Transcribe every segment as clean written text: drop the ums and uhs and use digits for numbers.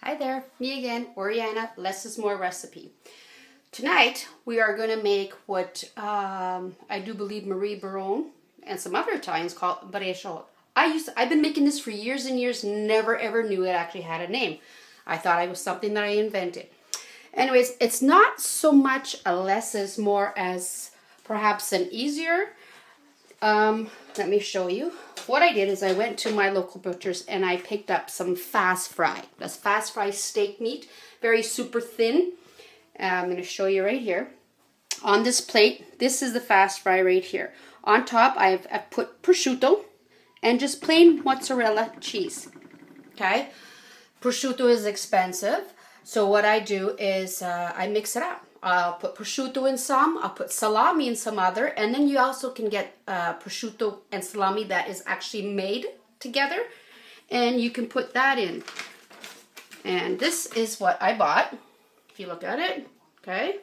Hi there, me again, Oriana, Less is More recipe. Tonight we are going to make what I do believe Marie Baron and some other Italians call brecciol. I've been making this for years and years, never ever knew it actually had a name. I thought it was something that I invented. Anyways, it's not so much a less is more as perhaps an easier. Let me show you. What I did is I went to my local butcher's and I picked up some fast fry. That's fast fry steak meat, very super thin. I'm going to show you right here. On this plate, this is the fast fry right here. On top, I've put prosciutto and just plain mozzarella cheese. Okay? Prosciutto is expensive, so what I do is I mix it up. I'll put prosciutto in some, I'll put salami in some other, and then you also can get prosciutto and salami that is actually made together, and you can put that in. And this is what I bought, if you look at it, okay?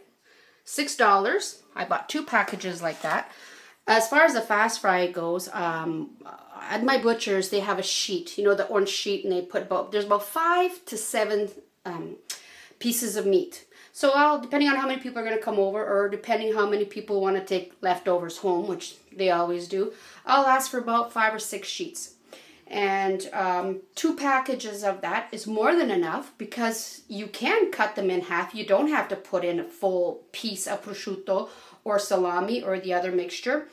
$6. I bought 2 packages like that. As far as the fast fry goes, at my butcher's, they have a sheet, you know, the orange sheet, and they put there's about 5 to 7 pieces of meat. So depending on how many people are going to come over, or depending how many people want to take leftovers home, which they always do, I'll ask for about 5 or 6 sheets. And 2 packages of that is more than enough, because you can cut them in half. You don't have to put in a full piece of prosciutto or salami or the other mixture.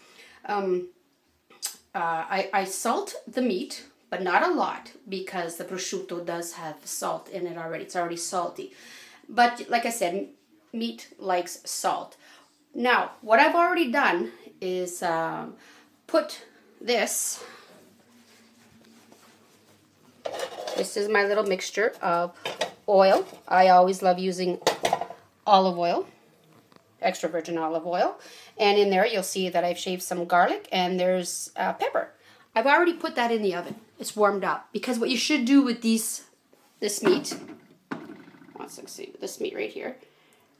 I salt the meat, but not a lot, because the prosciutto does have salt in it already. It's already salty. But like I said, meat likes salt. Now, what I've already done is put this. This is my little mixture of oil. I always love using olive oil, extra virgin olive oil. And in there, you'll see that I've shaved some garlic, and there's pepper. I've already put that in the oven. It's warmed up. Because what you should do with this meat, let's see, this meat right here.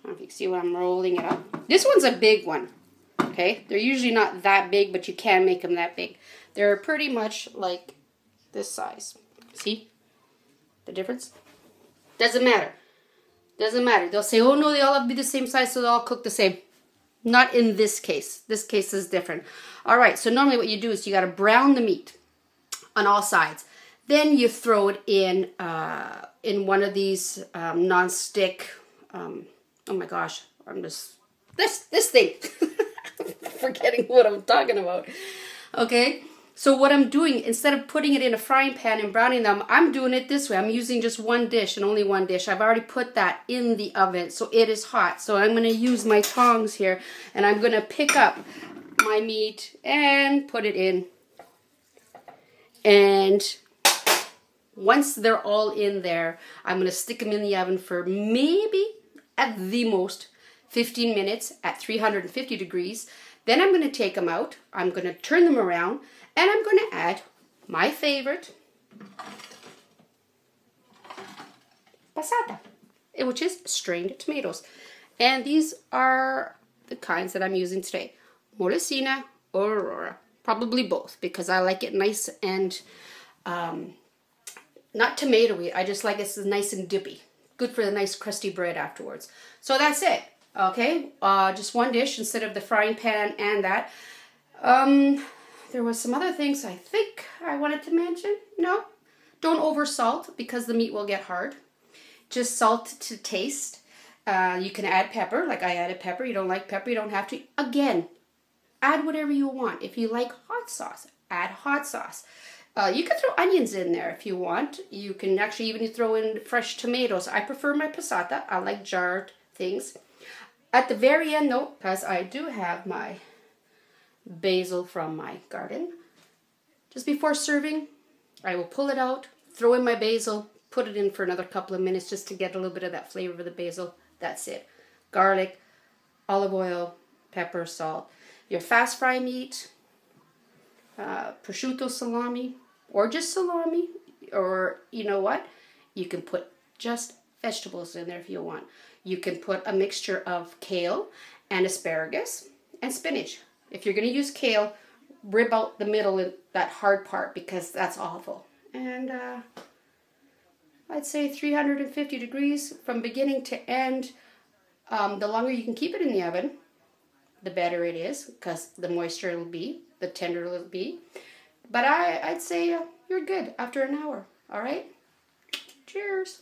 I don't know if you can see when I'm rolling it up. This one's a big one, okay? They're usually not that big, but you can make them that big. They're pretty much like this size. See the difference? Doesn't matter. Doesn't matter. They'll say, oh no, they all have to be the same size, so they all cook the same. Not in this case. This case is different. All right, so normally what you do is you got to brown the meat on all sides. Then you throw it in one of these non-stick, oh my gosh, I'm just, this thing, forgetting what I'm talking about, okay? So what I'm doing, instead of putting it in a frying pan and browning them, I'm doing it this way. I'm using just one dish and only one dish. I've already put that in the oven, so it is hot. So I'm going to use my tongs here, and I'm going to pick up my meat and put it in. And once they're all in there, I'm going to stick them in the oven for maybe, at the most, 15 minutes at 350 degrees. Then I'm going to take them out. I'm going to turn them around, and I'm going to add my favorite, passata, which is strained tomatoes. And these are the kinds that I'm using today. Molesina or Aurora. Probably both, because I like it nice and not tomatoey. I just like it nice and dippy. Good for the nice crusty bread afterwards. So that's it. Okay, just one dish instead of the frying pan and that. There was some other things I think I wanted to mention. No, don't over salt, because the meat will get hard. Just salt to taste. You can add pepper, like I added pepper. You don't like pepper, you don't have to. Again, add whatever you want. If you like hot sauce, add hot sauce. You can throw onions in there if you want. You can actually even throw in fresh tomatoes. I prefer my passata. I like jarred things. At the very end, though, because I do have my basil from my garden, just before serving, I will pull it out, throw in my basil, put it in for another couple of minutes just to get a little bit of that flavor of the basil. That's it. Garlic, olive oil, pepper, salt. Your fast fry meat, prosciutto salami, or just salami, or you know what? You can put just vegetables in there if you want. You can put a mixture of kale and asparagus and spinach. If you're going to use kale, rib out the middle, that hard part, because that's awful. And I'd say 350 degrees from beginning to end. The longer you can keep it in the oven, the better it is, because the moisture it'll be, the tender it'll be. But I'd say you're good after an hour. All right? Cheers.